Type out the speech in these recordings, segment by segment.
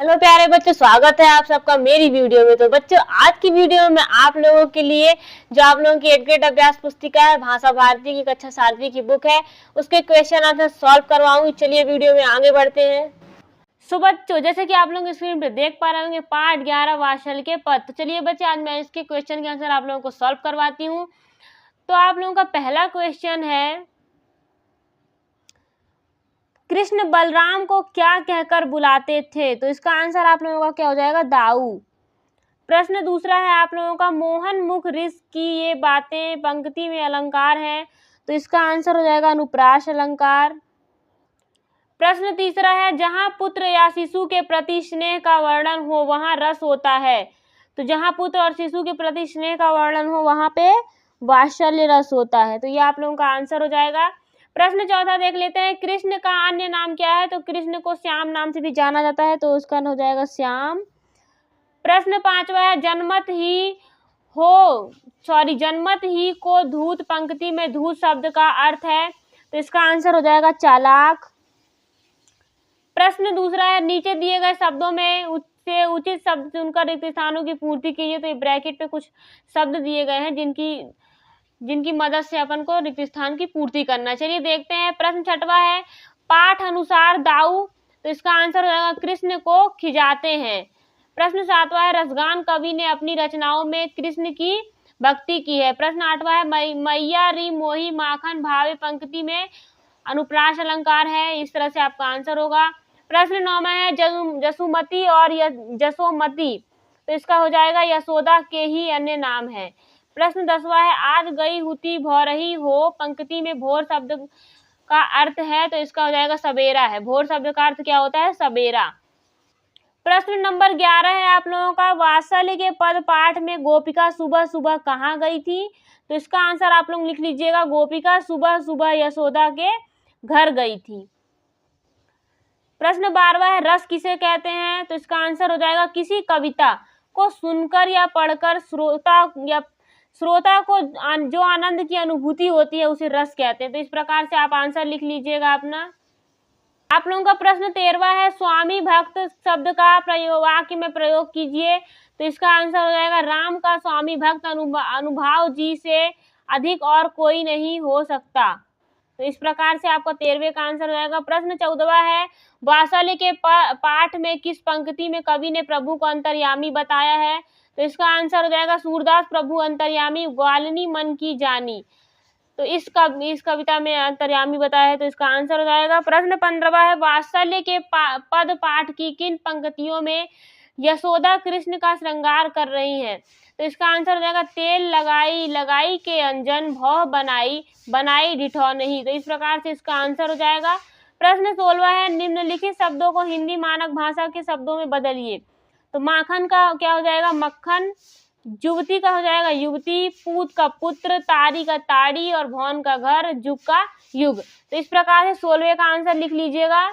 Hello प्यारे बच्चों, स्वागत है आप सबका मेरी वीडियो में। तो बच्चों, आज की वीडियो में मैं आप लोगों के लिए जो आप लोगों की 8th ग्रेड अभ्यास पुस्तिका है, भाषा भारती की कक्षा 7वीं की बुक है, उसके क्वेश्चन आंसर सॉल्व करवाऊंगी। चलिए वीडियो में आगे बढ़ते हैं। सो बच्चों, जैसे कि आप लोग स्क्रीन पे देख पा रहे होंगे, पाठ 11 वात्सल के पद। तो चलिए बच्चे, आज मैं इसके क्वेश्चन के आंसर आप लोगों को सॉल्व करवाती हूँ। तो आप लोगों का पहला क्वेश्चन है, कृष्ण बलराम को क्या कहकर बुलाते थे? तो इसका आंसर आप लोगों का क्या हो जाएगा? दाऊ। प्रश्न दूसरा है आप लोगों का, मोहन मुख ऋष की ये बातें पंक्ति में अलंकार है। तो इसका आंसर हो जाएगा अनुप्रास अलंकार। प्रश्न तीसरा है, जहां पुत्र या शिशु के प्रति स्नेह का वर्णन हो वहां रस होता है। तो जहां पुत्र और शिशु के प्रति स्नेह का वर्णन हो वहां पे वात्सल्य रस होता है। तो ये आप लोगों का आंसर हो जाएगा। प्रश्न चौथा देख लेते हैं, कृष्ण का अन्य नाम क्या है? तो कृष्ण को श्याम नाम से भी जाना जाता है, तो उसका हो जाएगा श्याम। प्रश्न पांचवा है, जनमत ही को धूत पंक्ति में धूत शब्द का अर्थ है। तो इसका आंसर हो जाएगा चालाक। प्रश्न दूसरा है, नीचे दिए गए शब्दों में उससे उचित शब्द चुनकर रिक्त स्थानों की पूर्ति कीजिए। तो ये ब्रैकेट पे कुछ शब्द दिए गए हैं जिनकी मदद से अपन को रिक्त स्थान की पूर्ति करना है। चलिए देखते हैं। प्रश्न छठवा है, पाठ अनुसार दाऊ। तो इसका आंसर हो जाएगा कृष्ण को खिजाते हैं। प्रश्न सातवां है, रसगान कवि ने अपनी रचनाओं में कृष्ण की भक्ति की है। प्रश्न आठवां है, मैया री मोही माखन भावे पंक्ति में अनुप्रास अलंकार है। इस तरह से आपका आंसर होगा। प्रश्न नौवां है, जसुमती और जसोमती। तो इसका हो जाएगा यशोदा के ही अन्य नाम है। प्रश्न 10वां है, आज गई हुती भोरही हो पंक्ति में भोर शब्द का अर्थ है। तो इसका हो जाएगा सवेरा है। भोर शब्द का अर्थ क्या होता है? सवेरा। प्रश्न नंबर 11 है आप लोगों का, वात्सल्य के पद पाठ में गोपिका सुबह सुबह कहाँ गई थी? तो इसका आंसर आप लोग लिख लीजिएगा, गोपिका सुबह सुबह यशोदा के घर गई थी। प्रश्न 12वां है, रस किसे कहते हैं? तो इसका आंसर हो जाएगा, किसी कविता को सुनकर या पढ़कर श्रोता को जो आनंद की अनुभूति होती है उसे रस कहते हैं। तो इस प्रकार से आप आंसर लिख लीजिएगा अपना। आप लोगों का प्रश्न 13वां है, स्वामी भक्त शब्द का प्रयोग वाक्य में प्रयोग कीजिए। तो इसका आंसर हो जाएगा, राम का स्वामी भक्त अनुभाव जी से अधिक और कोई नहीं हो सकता। तो इस प्रकार से आपका 13वें का आंसर हो जाएगा। प्रश्न 14वां है, वात्सल्य के पाठ में किस पंक्ति में कवि ने प्रभु को अंतर्यामी बताया है? तो इसका आंसर हो जाएगा, सूरदास प्रभु अंतर्यामी ग्वालिनी मन की जानी। तो इस कविता में अंतर्यामी बताया है। तो इसका आंसर हो जाएगा। प्रश्न 15वां है, वात्सल्य के पद पाठ की किन पंक्तियों में यशोदा कृष्ण का श्रृंगार कर रही हैं? तो इसका आंसर हो जाएगा, तेल लगाई लगाई के अंजन भौ बनाई बनाई डिठौ नहीं। तो इस प्रकार से इसका आंसर हो जाएगा। प्रश्न 16वां है, निम्नलिखित शब्दों को हिंदी मानक भाषा के शब्दों में बदलिए। तो माखन का क्या हो जाएगा? मक्खन। युवती का हो जाएगा युवती, पूत का पुत्र, तारी का ताड़ी और भौन का घर, युग का युग। तो इस प्रकार से 16वें का आंसर लिख लीजिएगा।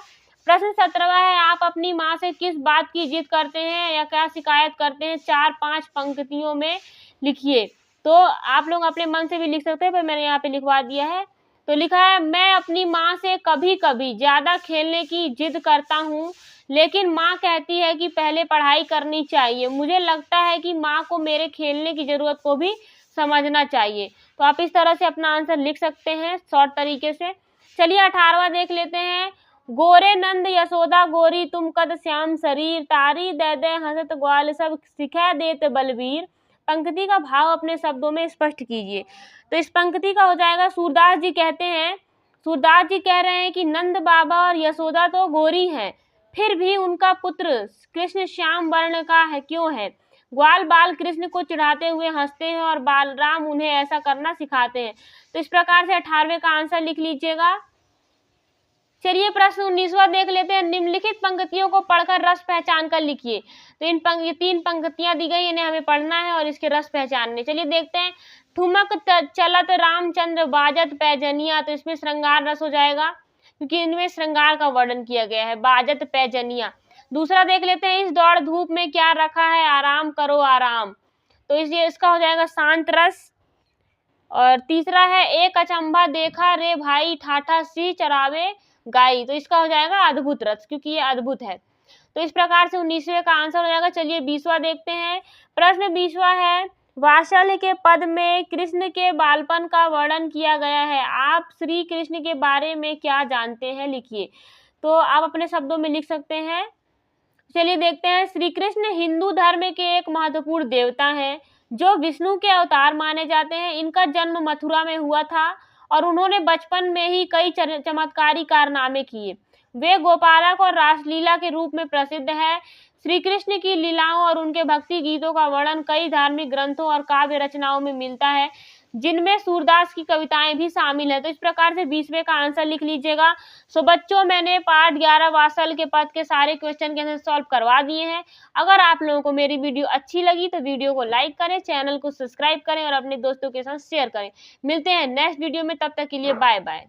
प्रश्न 17वां है, आप अपनी माँ से किस बात की जिद करते हैं या क्या शिकायत करते हैं? 4-5 पंक्तियों में लिखिए। तो आप लोग अपने मन से भी लिख सकते हैं, पर मैंने यहाँ पे लिखवा दिया है। तो लिखा है, मैं अपनी माँ से कभी कभी ज्यादा खेलने की जिद करता हूँ, लेकिन माँ कहती है कि पहले पढ़ाई करनी चाहिए। मुझे लगता है कि माँ को मेरे खेलने की जरूरत को भी समझना चाहिए। तो आप इस तरह से अपना आंसर लिख सकते हैं शॉर्ट तरीके से। चलिए 18वां देख लेते हैं, गोरे नंद यशोदा गोरी तुम कद श्याम शरीर, तारी दे दे हंसत ग्वाल सब सिखा देत बलबीर। पंक्ति का भाव अपने शब्दों में स्पष्ट कीजिए। तो इस पंक्ति का हो जाएगा, सूरदास जी कह रहे हैं कि नंद बाबा और यशोदा तो गोरी हैं, फिर भी उनका पुत्र कृष्ण श्याम वर्ण का है क्यों है? ग्वाल बाल कृष्ण को चिढ़ाते हुए हंसते हैं और बालराम उन्हें ऐसा करना सिखाते हैं। तो इस प्रकार से 18वें का आंसर लिख लीजिएगा। चलिए प्रश्न 19वां देख लेते हैं, निम्नलिखित पंक्तियों को पढ़कर रस पहचान कर लिखिए। तो ये 3 पंक्तियां दी गई, इन्हें हमें पढ़ना है और इसके रस पहचानने। चलिए देखते हैं। ठुमक चलत रामचंद्र बाजत पैजनिया। तो इसमें श्रृंगार रस हो जाएगा, क्योंकि इनमें श्रृंगार का वर्णन किया गया है, बाजत पैजनिया। दूसरा देख लेते हैं, इस दौड़ धूप में क्या रखा है? आराम करो आराम। तो इसका हो जाएगा शांत रस। और तीसरा है, एक अचंभा देखा रे भाई ठाठा सी चरावे गाई। तो इसका हो जाएगा अद्भुत रस, क्योंकि ये अद्भुत है। तो इस प्रकार से 19वें का आंसर हो जाएगा। चलिए 20वां देखते हैं। प्रश्न 20वां है, वात्सल्य के पद में कृष्ण के बालपन का वर्णन किया गया है। आप श्री कृष्ण के बारे में क्या जानते हैं, लिखिए। तो आप अपने शब्दों में लिख सकते हैं। चलिए देखते हैं। श्री कृष्ण हिंदू धर्म के एक महत्वपूर्ण देवता हैं जो विष्णु के अवतार माने जाते हैं। इनका जन्म मथुरा में हुआ था और उन्होंने बचपन में ही कई चमत्कारी कारनामे किए। वे गोपालक और रासलीला के रूप में प्रसिद्ध है। श्री कृष्ण की लीलाओं और उनके भक्ति गीतों का वर्णन कई धार्मिक ग्रंथों और काव्य रचनाओं में मिलता है, जिनमें सूरदास की कविताएं भी शामिल है। तो इस प्रकार से 20वें का आंसर लिख लीजिएगा। सो बच्चों, मैंने पार्ट 11 वात्सल्य के पद के सारे क्वेश्चन के आंसर सॉल्व करवा दिए हैं। अगर आप लोगों को मेरी वीडियो अच्छी लगी तो वीडियो को लाइक करें, चैनल को सब्सक्राइब करें और अपने दोस्तों के साथ शेयर करें। मिलते हैं नेक्स्ट वीडियो में, तब तक के लिए बाय बाय।